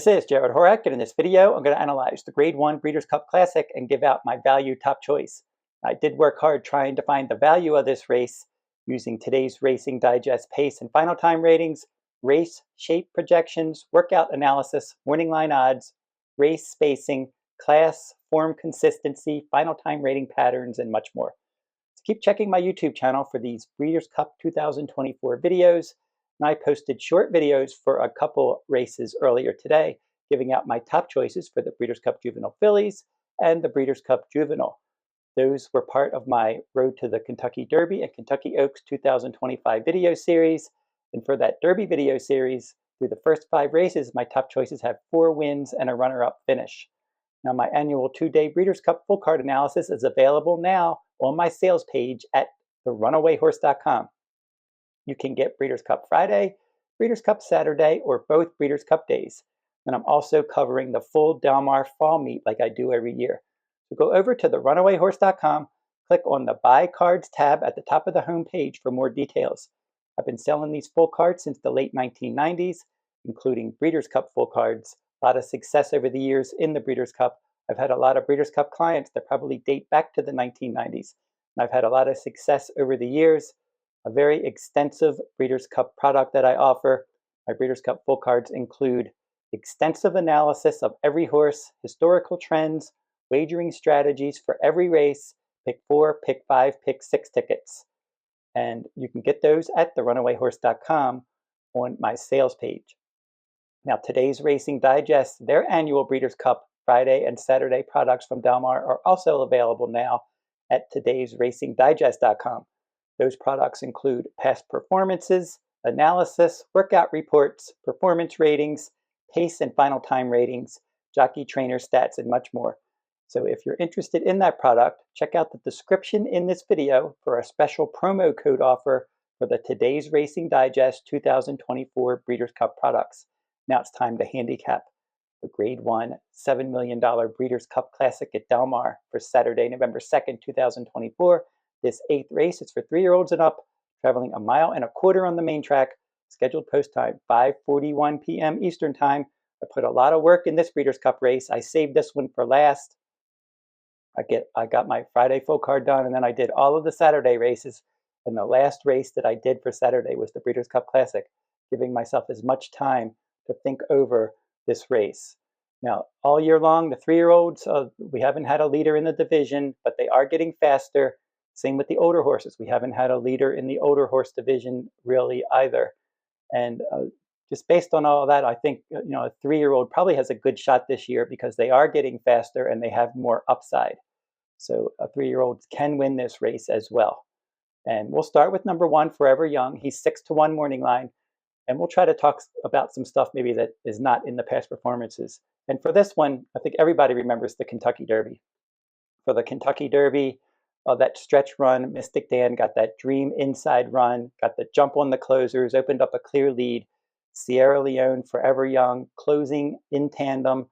This is Jarrod Horak, and in this video, I'm going to analyze the Grade 1 Breeders' Cup Classic and give out my value top choice. I did work hard trying to find the value of this race using today's Racing Digest pace and final time ratings, race shape projections, workout analysis, morning line odds, race spacing, class, form consistency, final time rating patterns, and much more. So keep checking my YouTube channel for these Breeders' Cup 2024 videos. And I posted short videos for a couple races earlier today, giving out my top choices for the Breeders' Cup Juvenile Fillies and the Breeders' Cup Juvenile. Those were part of my Road to the Kentucky Derby and Kentucky Oaks 2025 video series. And for that Derby video series, through the first 5 races, my top choices have 4 wins and a runner-up finish. Now, my annual 2-day Breeders' Cup full card analysis is available now on my sales page at therunawayhorse.com. You can get Breeders' Cup Friday, Breeders' Cup Saturday, or both Breeders' Cup days. And I'm also covering the full Del Mar fall meet like I do every year. So go over to therunawayhorse.com, click on the Buy Cards tab at the top of the home page for more details. I've been selling these full cards since the late 1990s, including Breeders' Cup full cards. A lot of success over the years in the Breeders' Cup. I've had a lot of Breeders' Cup clients that probably date back to the 1990s. And I've had a lot of success over the years. A very extensive Breeders' Cup product that I offer. My Breeders' Cup full cards include extensive analysis of every horse, historical trends, wagering strategies for every race, pick 4, pick 5, pick 6 tickets. And you can get those at therunawayhorse.com on my sales page. Now, today's Racing Digest, their annual Breeders' Cup Friday and Saturday products from Del Mar are also available now at today's racingdigest.com. Those products include past performances, analysis, workout reports, performance ratings, pace and final time ratings, jockey trainer stats, and much more. So if you're interested in that product, check out the description in this video for a special promo code offer for the Today's Racing Digest 2024 Breeders' Cup products. Now it's time to handicap the Grade 1 $7 million Breeders' Cup Classic at Del Mar for Saturday, November 2nd, 2024. This 8th race is for 3-year-olds and up, traveling 1.25 miles on the main track, scheduled post time 5:41 p.m. Eastern Time. I put a lot of work in this Breeders' Cup race. I saved this one for last. I got my Friday full card done, and then I did all of the Saturday races. And the last race that I did for Saturday was the Breeders' Cup Classic, giving myself as much time to think over this race. Now, all year long, the 3-year-olds, we haven't had a leader in the division, but they are getting faster. Same with the older horses. We haven't had a leader in the older horse division really either. And just based on all of that, I think a 3-year-old probably has a good shot this year because they are getting faster and they have more upside. So a 3-year-old can win this race as well. And we'll start with number 1, Forever Young. He's 6-1 morning line. And we'll try to talk about some stuff maybe that is not in the past performances. And for this one, I think everybody remembers the Kentucky Derby. For the Kentucky Derby, that stretch run, Mystic Dan got that dream inside run, got the jump on the closers, opened up a clear lead. Sierra Leone, Forever Young, closing in tandem,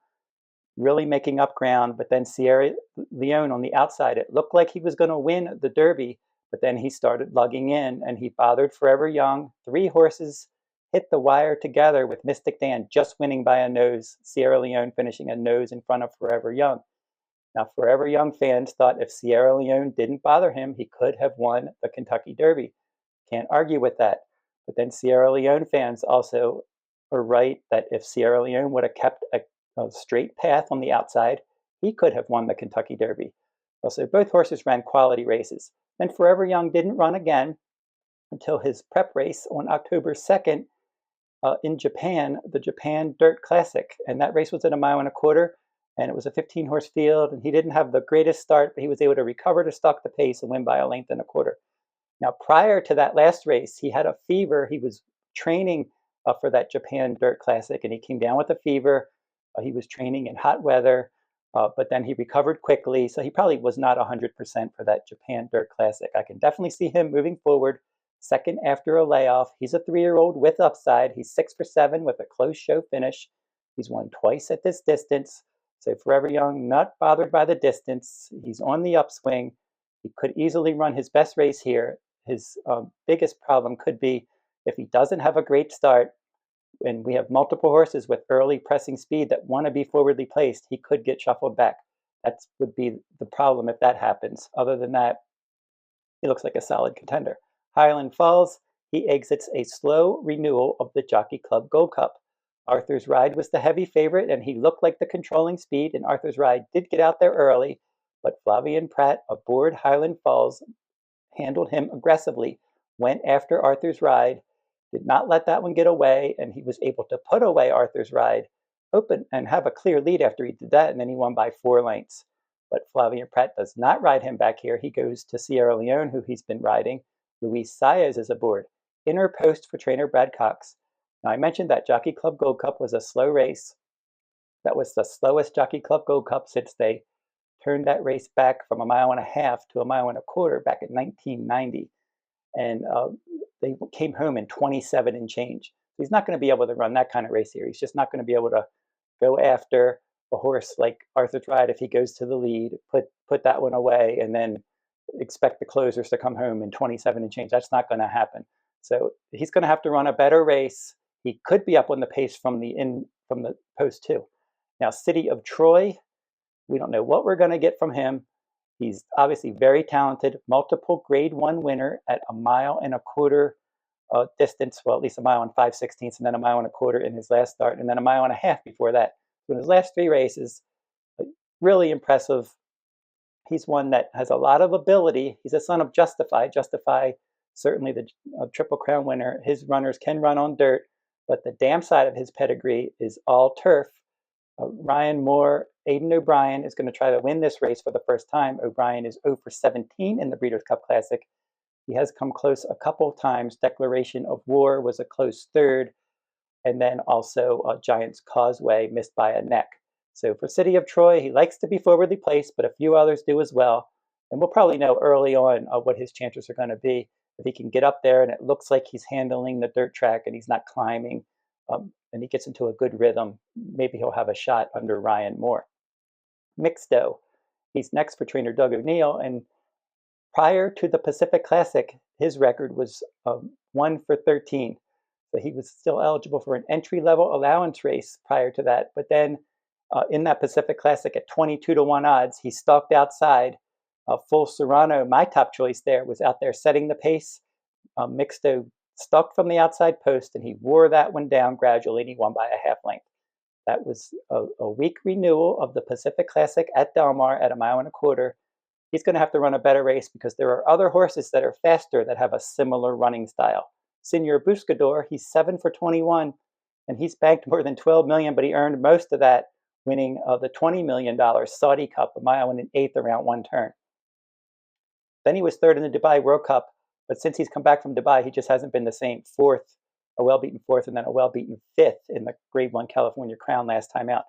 really making up ground. But then Sierra Leone on the outside, it looked like he was going to win the Derby, but then he started lugging in and he bothered Forever Young. 3 horses hit the wire together with Mystic Dan just winning by a nose, Sierra Leone finishing a nose in front of Forever Young. Now, Forever Young fans thought if Sierra Leone didn't bother him, he could have won the Kentucky Derby. Can't argue with that. But then Sierra Leone fans also are right that if Sierra Leone would have kept a straight path on the outside, he could have won the Kentucky Derby. Also, both horses ran quality races. Then Forever Young didn't run again until his prep race on October 2nd in Japan, the Japan Dirt Classic. And that race was at 1.25 miles. And it was a 15-horse field, and he didn't have the greatest start, but he was able to recover to stock the pace and win by 1.25 lengths. Now, prior to that last race, he had a fever. He was training for that Japan Dirt Classic, and he came down with a fever. He was training in hot weather, but then he recovered quickly, so he probably was not 100% for that Japan Dirt Classic. I can definitely see him moving forward, second after a layoff. He's a 3-year-old with upside. He's 6 for 7 with a close show finish. He's won twice at this distance. So Forever Young, not bothered by the distance. He's on the upswing. He could easily run his best race here. His biggest problem could be if he doesn't have a great start, when we have multiple horses with early pressing speed that want to be forwardly placed, he could get shuffled back. That would be the problem if that happens. Other than that, he looks like a solid contender. Highland Falls, he exits a slow renewal of the Jockey Club Gold Cup. Arthur's Ride was the heavy favorite, and he looked like the controlling speed, and Arthur's Ride did get out there early, but Flavien Prat aboard Highland Falls handled him aggressively, went after Arthur's Ride, did not let that one get away, and he was able to put away Arthur's Ride, open and have a clear lead after he did that, and then he won by 4 lengths. But Flavien Prat does not ride him back here. He goes to Sierra Leone, who he's been riding. Luis Saez is aboard. Inner post for trainer Brad Cox. Now, I mentioned that Jockey Club Gold Cup was a slow race. That was the slowest Jockey Club Gold Cup since they turned that race back from 1.5 miles to 1.25 miles back in 1990. And they came home in 27 and change. He's not going to be able to run that kind of race here. He's just not going to be able to go after a horse like Arthur's Ride if he goes to the lead, put that one away, and then expect the closers to come home in 27 and change. That's not going to happen. So he's going to have to run a better race. He could be up on the pace from the post too. Now, City of Troy, we don't know what we're going to get from him. He's obviously very talented, multiple Grade 1 winner at 1.25 miles distance, well, at least 1 mile and 5/16, and then 1.25 miles in his last start, and then 1.5 miles before that. So in his last 3 races, really impressive. He's one that has a lot of ability. He's a son of Justify. Justify, certainly the Triple Crown winner. His runners can run on dirt, but the damn side of his pedigree is all turf. Ryan Moore, Aidan O'Brien is going to try to win this race for the first time. O'Brien is 0 for 17 in the Breeders' Cup Classic. He has come close a couple times. Declaration of War was a close third. And then also Giant's Causeway missed by a neck. So for City of Troy, he likes to be forwardly placed, but a few others do as well. And we'll probably know early on what his chances are going to be. If he can get up there and it looks like he's handling the dirt track and he's not climbing, and he gets into a good rhythm, maybe he'll have a shot under Ryan Moore. Mixto, he's next for trainer Doug O'Neill, and prior to the Pacific Classic, his record was 1 for 13. So he was still eligible for an entry-level allowance race prior to that. But then in that Pacific Classic at 22-1 odds, he stalked outside. Full Serrano, my top choice there, was out there setting the pace. Mixto stalked from the outside post, and he wore that one down gradually, and he won by a half length. That was a weak renewal of the Pacific Classic at Del Mar at 1.25 miles. He's going to have to run a better race because there are other horses that are faster that have a similar running style. Senor Buscador, he's 7 for 21, and he's banked more than $12 million, but he earned most of that winning the $20 million Saudi Cup, 1 mile and an eighth around one turn. Then he was third in the Dubai World Cup, but since he's come back from Dubai, he just hasn't been the same. Fourth, a well-beaten fourth, and then a well-beaten fifth in the Grade 1 California Crown last time out.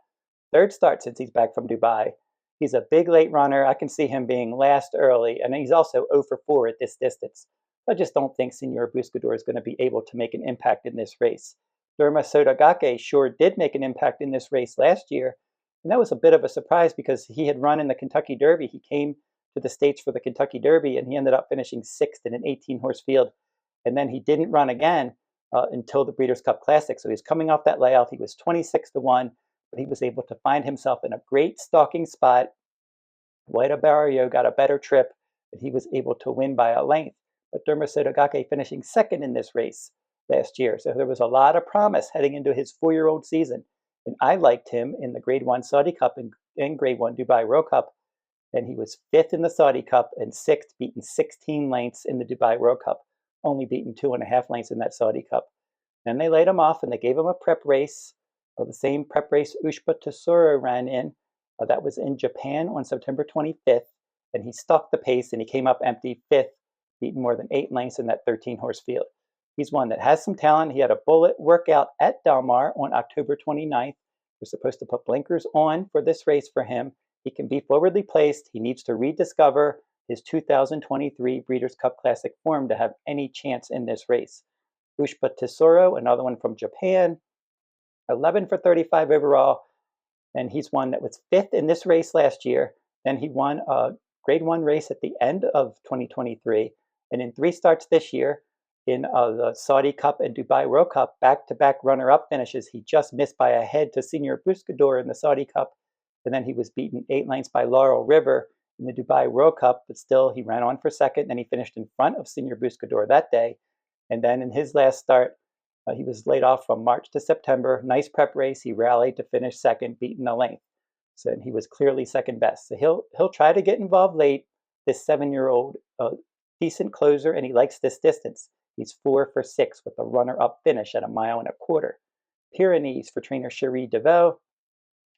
Third start since he's back from Dubai. He's a big late runner. I can see him being last early, and he's also 0 for 4 at this distance. I just don't think Senor Buscador is going to be able to make an impact in this race. Derma Sotogake sure did make an impact in this race last year, and that was a bit of a surprise because he had run in the Kentucky Derby. He came to the States for the Kentucky Derby, and he ended up finishing 6th in an 18-horse field, and then he didn't run again until the Breeders' Cup Classic. So he's coming off that layoff. He was 26-1, but he was able to find himself in a great stalking spot. Guaida Barrio got a better trip, and he was able to win by a length. But Derma Sotogake finishing second in this race last year. So there was a lot of promise heading into his 4-year-old season. And I liked him in the Grade 1 Saudi Cup and Grade 1 Dubai World Cup. And he was 5th in the Saudi Cup and 6th, beaten 16 lengths in the Dubai World Cup, only beaten 2.5 lengths in that Saudi Cup. Then they laid him off and they gave him a prep race, the same prep race Ushba Tesoro ran in. That was in Japan on September 25th. And he stalked the pace and he came up empty 5th, beaten more than 8 lengths in that 13-horse field. He's one that has some talent. He had a bullet workout at Del Mar on October 29th. We're supposed to put blinkers on for this race for him. He can be forwardly placed. He needs to rediscover his 2023 Breeders' Cup Classic form to have any chance in this race. Ushba Tesoro, another one from Japan, 11 for 35 overall, and he's one that was 5th in this race last year. Then he won a Grade 1 race at the end of 2023, and in 3 starts this year, in the Saudi Cup and Dubai World Cup, back-to-back runner-up finishes. He just missed by a head to Senor Buscador in the Saudi Cup, and then he was beaten 8 lengths by Laurel River in the Dubai World Cup, but still he ran on for second, and he finished in front of Senor Buscador that day. And then in his last start, he was laid off from March to September. Nice prep race. He rallied to finish second, beaten a length. So he was clearly second best. So he'll try to get involved late. This 7-year-old, decent closer, and he likes this distance. He's 4 for 6 with a runner-up finish at 1.25 miles. Pyrenees for trainer Cherie DeVoe.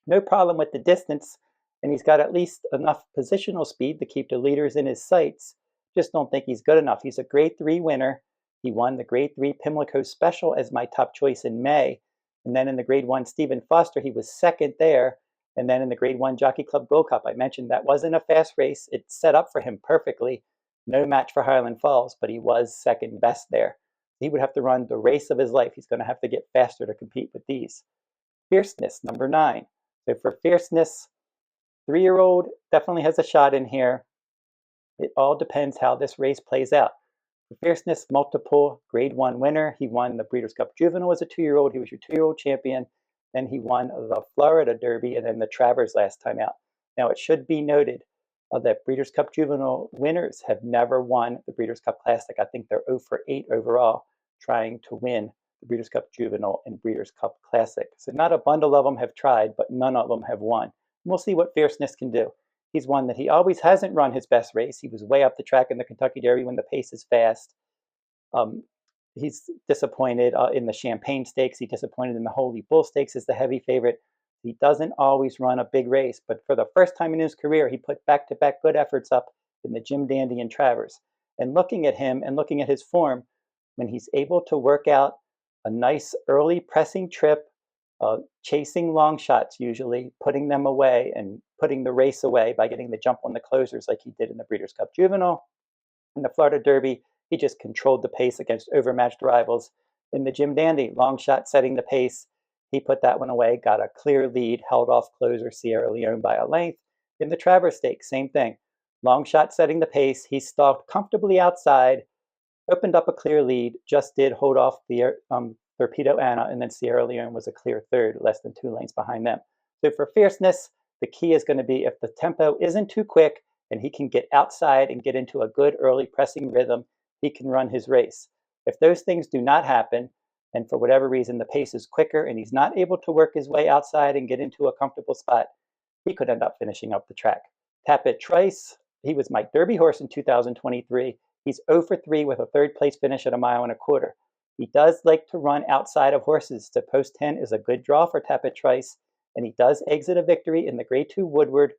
No problem with the distance, and he's got at least enough positional speed to keep the leaders in his sights. Just don't think he's good enough. He's a Grade 3 winner. He won the Grade 3 Pimlico Special as my top choice in May. And then in the Grade 1 Stephen Foster, he was second there. And then in the Grade 1 Jockey Club Gold Cup, I mentioned that wasn't a fast race. It set up for him perfectly. No match for Highland Falls, but he was second best there. He would have to run the race of his life. He's going to have to get faster to compete with these. Fierceness, number 9. So for Fierceness, 3-year-old definitely has a shot in here. It all depends how this race plays out. For Fierceness, multiple Grade 1 winner. He won the Breeders' Cup Juvenile as a 2-year-old. He was your 2-year-old champion. Then he won the Florida Derby and then the Travers last time out. Now, it should be noted that Breeders' Cup Juvenile winners have never won the Breeders' Cup Classic. I think they're 0 for 8 overall trying to win the Breeders' Cup Juvenile and Breeders' Cup Classic. So not a bundle of them have tried, but none of them have won. And we'll see what Fierceness can do. He's one that he always hasn't run his best race. He was way up the track in the Kentucky Derby when the pace is fast. He's disappointed in the Champagne Stakes. He disappointed in the Holy Bull Stakes as the heavy favorite. He doesn't always run a big race, but for the first time in his career, he put back-to-back good efforts up in the Jim Dandy and Travers. And looking at him and looking at his form, when he's able to work out a nice early pressing trip, chasing long shots usually, putting them away and putting the race away by getting the jump on the closers like he did in the Breeders' Cup Juvenile. In the Florida Derby, he just controlled the pace against overmatched rivals. In the Jim Dandy, long shot setting the pace, he put that one away, got a clear lead, held off closer Sierra Leone by a length. In the Travers Stakes, same thing. Long shot setting the pace, he stalked comfortably outside, opened up a clear lead, just did hold off the Torpedo Anna, and then Sierra Leone was a clear third, less than 2 lengths behind them. So for Fierceness, the key is going to be if the tempo isn't too quick and he can get outside and get into a good early pressing rhythm, he can run his race. If those things do not happen, and for whatever reason the pace is quicker and he's not able to work his way outside and get into a comfortable spot, he could end up finishing up the track. Tapit Trice, he was my Derby horse in 2023. He's 0 for 3 with a 3rd place finish at 1.25 miles. He does like to run outside of horses. So post 10 is a good draw for Tapit Trice, and he does exit a victory in the Grade 2 Woodward.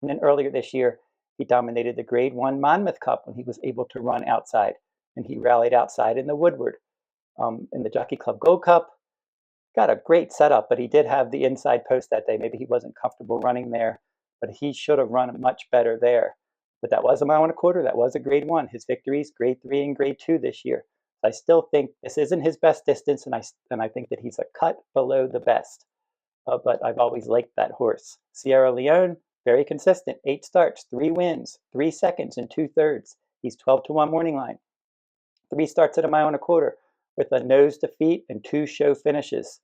And then earlier this year, he dominated the Grade 1 Monmouth Cup when he was able to run outside, and he rallied outside in the Woodward. In the Jockey Club Gold Cup, got a great setup, but he did have the inside post that day. Maybe he wasn't comfortable running there, but he should have run much better there. But that was 1.25 miles. That was a Grade 1. His victories, Grade 3 and Grade 2 this year. I still think this isn't his best distance, and I think that he's a cut below the best. But I've always liked that horse. Sierra Leone, very consistent. 8 starts, 3 wins, 3 seconds, and 2/3. He's 12 to 1 morning line. 3 starts at 1.25 miles with a nose defeat and 2 show finishes.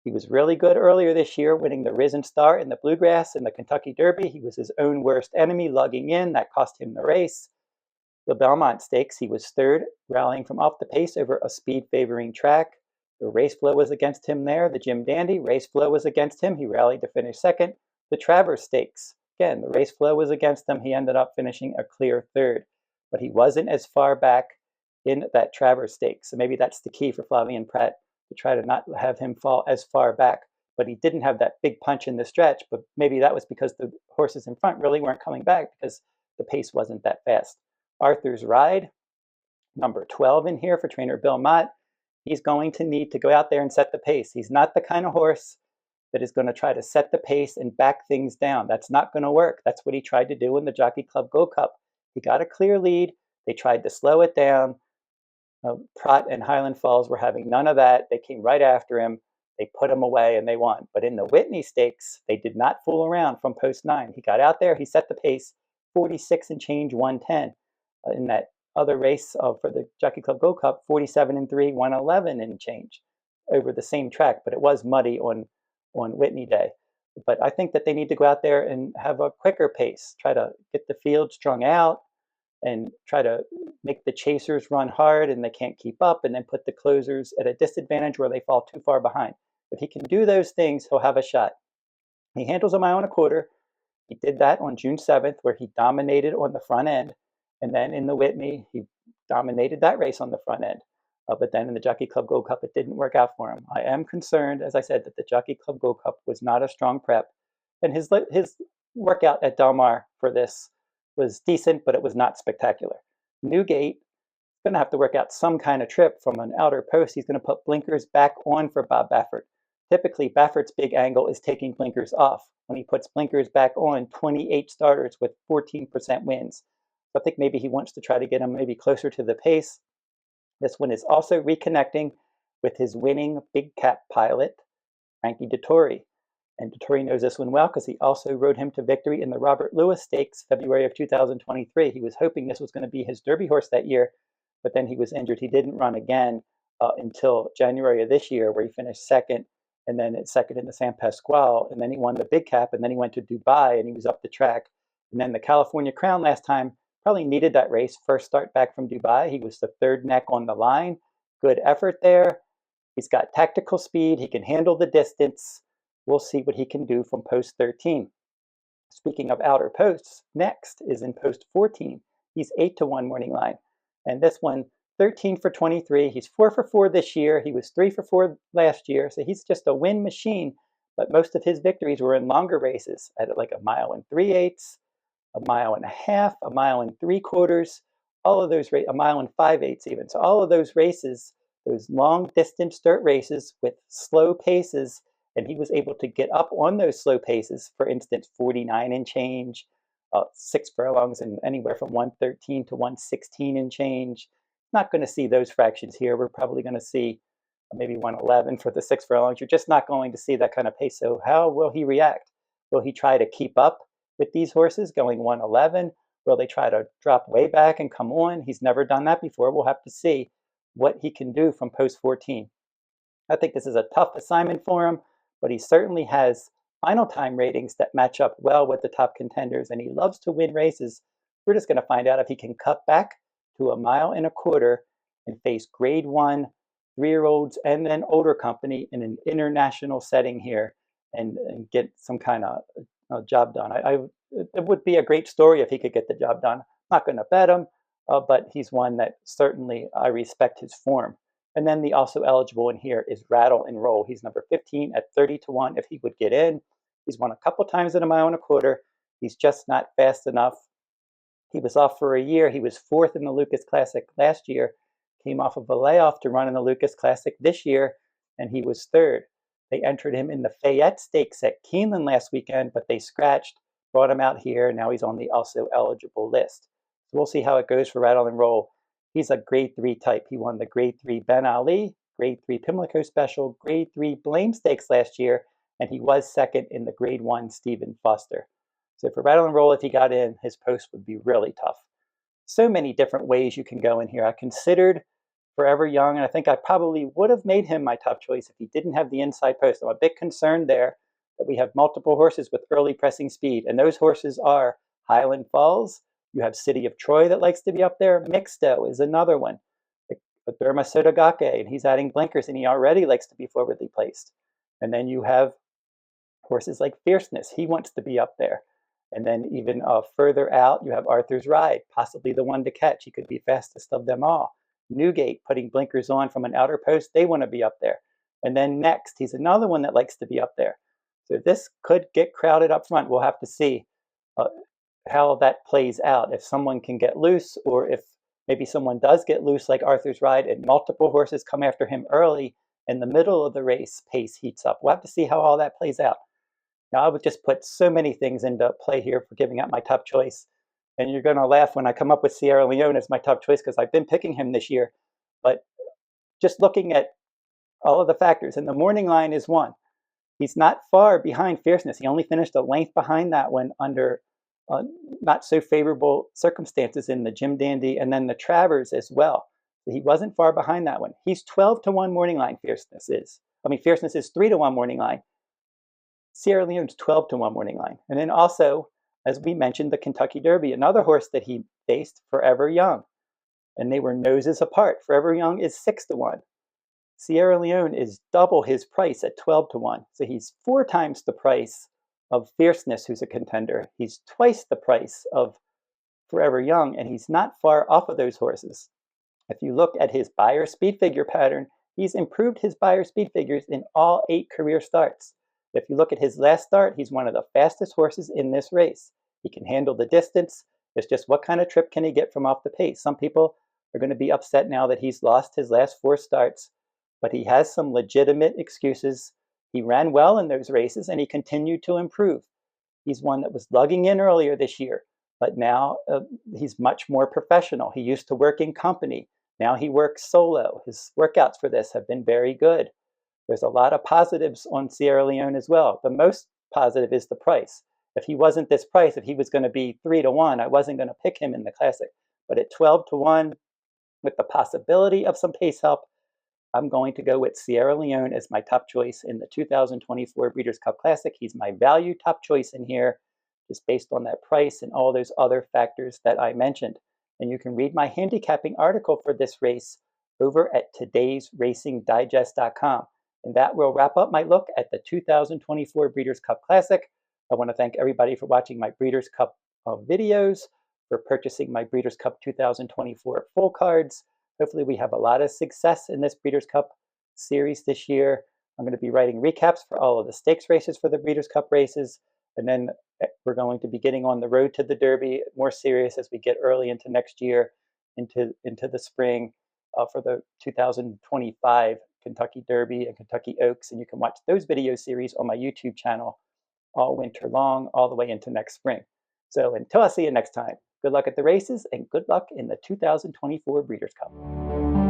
He was really good earlier this year, winning the Risen Star in the Bluegrass and the Kentucky Derby. He was his own worst enemy, lugging in. That cost him the race. The Belmont Stakes, he was 3rd, rallying from off the pace over a speed-favoring track. The race flow was against him there. The Jim Dandy, race flow was against him. He rallied to finish 2nd. The Travers Stakes, again, the race flow was against him. He ended up finishing a clear 3rd. But he wasn't as far back in that Travers Stakes. So maybe that's the key for Flavien Prat, to try to not have him fall as far back. But he didn't have that big punch in the stretch, but maybe that was because the horses in front really weren't coming back because the pace wasn't that fast. Arthur's Ride, number 12 in here for trainer Bill Mott. He's going to need to go out there and set the pace. He's not the kind of horse that is going to try to set the pace and back things down. That's not going to work. That's what he tried to do in the Jockey Club Gold Cup. He got a clear lead. They tried to slow it down. Prat and Highland Falls were having none of that. They came right after him. They put him away and they won. But in the Whitney Stakes, they did not fool around from post 9. He got out there. He set the pace, 46 and change, 110. In that other race for the Jockey Club Gold Cup, 47-3, 111 and change over the same track, but it was muddy on Whitney Day. But I think that they need to go out there and have a quicker pace, try to get the field strung out and try to make the chasers run hard and they can't keep up, and then put the closers at a disadvantage where they fall too far behind. If he can do those things, he'll have a shot. He handles a mile and a quarter. He did that on June 7th, where he dominated on the front end. And then in the Whitney, he dominated that race on the front end. But then in the Jockey Club Gold Cup, it didn't work out for him. I am concerned, as I said, that the Jockey Club Gold Cup was not a strong prep. And his workout at Del Mar for this was decent, but it was not spectacular. Newgate is going to have to work out some kind of trip from an outer post. He's going to put blinkers back on for Bob Baffert. Typically, Baffert's big angle is taking blinkers off. When he puts blinkers back on, 28 starters with 14% wins. So I think maybe he wants to try to get him maybe closer to the pace. This one is also reconnecting with his winning big cap pilot, Frankie Dettori. And Dettori knows this one well because he also rode him to victory in the Robert Lewis Stakes, February of 2023. He was hoping this was going to be his Derby horse that year, but then he was injured. He didn't run again until January of this year, where he finished second, and then second in the San Pasquale, and then he won the big cap, and then he went to Dubai, and he was up the track. And then the California Crown last time probably needed that race. First start back from Dubai. He was the third neck on the line. Good effort there. He's got tactical speed. He can handle the distance. We'll see what he can do from post 13. Speaking of outer posts, next is in post 14. He's 8-1 morning line. And this one, 13 for 23. He's 4 for 4 this year. He was 3 for 4 last year. So he's just a win machine. But most of his victories were in longer races at like a mile and 3/8, a mile and a half, a mile and 3/4. All of those, a mile and 5/8 even. So all of those races, those long distance dirt races with slow paces, and he was able to get up on those slow paces. For instance, 49 and change, 6 furlongs, and anywhere from 113 to 116 and change. Not going to see those fractions here. We're probably going to see maybe 111 for the 6 furlongs. You're just not going to see that kind of pace. So how will he react? Will he try to keep up with these horses going 111? Will they try to drop way back and come on? He's never done that before. We'll have to see what he can do from post 14. I think this is a tough assignment for him, but he certainly has final time ratings that match up well with the top contenders, and he loves to win races. We're just going to find out if he can cut back to a mile and a quarter and face grade 1 3-year-olds and then older company in an international setting here and get some kind of job done. It would be a great story if he could get the job done. I'm not going to bet him, but he's one that certainly I respect his form. And then the also eligible in here is Rattle and Roll. He's number 15 at 30-1 if he would get in. He's won a couple times at a mile and a quarter. He's just not fast enough. He was off for a year. He was 4th in the Lucas Classic last year. Came off of a layoff to run in the Lucas Classic this year, and he was 3rd. They entered him in the Fayette Stakes at Keeneland last weekend, but they scratched, brought him out here. Now he's on the also eligible list. So we'll see how it goes for Rattle and Roll. He's a grade 3 type. He won the grade 3 Ben Ali, grade 3 Pimlico Special, grade 3 Blame Stakes last year, and he was 2nd in the grade 1 Stephen Foster. So for Rattle and Roll, if he got in, his post would be really tough. So many different ways you can go in here. I considered Forever Young, and I think I probably would have made him my top choice if he didn't have the inside post. I'm a bit concerned there that we have multiple horses with early pressing speed, and those horses are Highland Falls. You have City of Troy that likes to be up there. Mixto is another one. Derma Sotogake, and he's adding blinkers, and he already likes to be forwardly placed. And then you have horses like Fierceness. He wants to be up there. And then even further out, you have Arthur's Ride, possibly the one to catch. He could be fastest of them all. Newgate, putting blinkers on from an outer post. They want to be up there. And then next, he's another one that likes to be up there. So this could get crowded up front. We'll have to see how that plays out. If someone can get loose, or if maybe someone does get loose like Arthur's Ride and multiple horses come after him early, in the middle of the race, pace heats up. We'll have to see how all that plays out. Now, I would just put so many things into play here for giving out my top choice. And you're going to laugh when I come up with Sierra Leone as my top choice because I've been picking him this year. But just looking at all of the factors, and the morning line is one. He's not far behind Fierceness. He only finished a length behind that one under uh, not so favorable circumstances in the Jim Dandy and then the Travers as well. So he wasn't far behind that one. He's 12-1 morning line, Fierceness is. Fierceness is 3-1 morning line. Sierra Leone's 12-1 morning line. And then also, as we mentioned, the Kentucky Derby, another horse that he faced, Forever Young. And they were noses apart. Forever Young is 6-1. Sierra Leone is double his price at 12-1. So he's 4 times the price of Fierceness, who's a contender. He's twice the price of Forever Young, and he's not far off of those horses. If you look at his Beyer speed figure pattern, he's improved his Beyer speed figures in all 8 career starts. If you look at his last start, he's one of the fastest horses in this race. He can handle the distance. It's just what kind of trip can he get from off the pace? Some people are going to be upset now that he's lost his last 4 starts, but he has some legitimate excuses. He ran well in those races, and he continued to improve. He's one that was lugging in earlier this year, but now he's much more professional. He used to work in company. Now he works solo. His workouts for this have been very good. There's a lot of positives on Sierra Leone as well. The most positive is the price. If he wasn't this price, if he was going to be 3-1, I wasn't going to pick him in the Classic. But at 12-1, with the possibility of some pace help, I'm going to go with Sierra Leone as my top choice in the 2024 Breeders' Cup Classic. He's my value top choice in here, just based on that price and all those other factors that I mentioned. And you can read my handicapping article for this race over at todaysracingdigest.com. And that will wrap up my look at the 2024 Breeders' Cup Classic. I want to thank everybody for watching my Breeders' Cup videos, for purchasing my Breeders' Cup 2024 full cards. Hopefully we have a lot of success in this Breeders' Cup series this year. I'm going to be writing recaps for all of the stakes races for the Breeders' Cup races. And then we're going to be getting on the road to the Derby, more serious as we get early into next year, into the spring for the 2025 Kentucky Derby and Kentucky Oaks. And you can watch those video series on my YouTube channel all winter long, all the way into next spring. So until I see you next time, good luck at the races and good luck in the 2024 Breeders' Cup.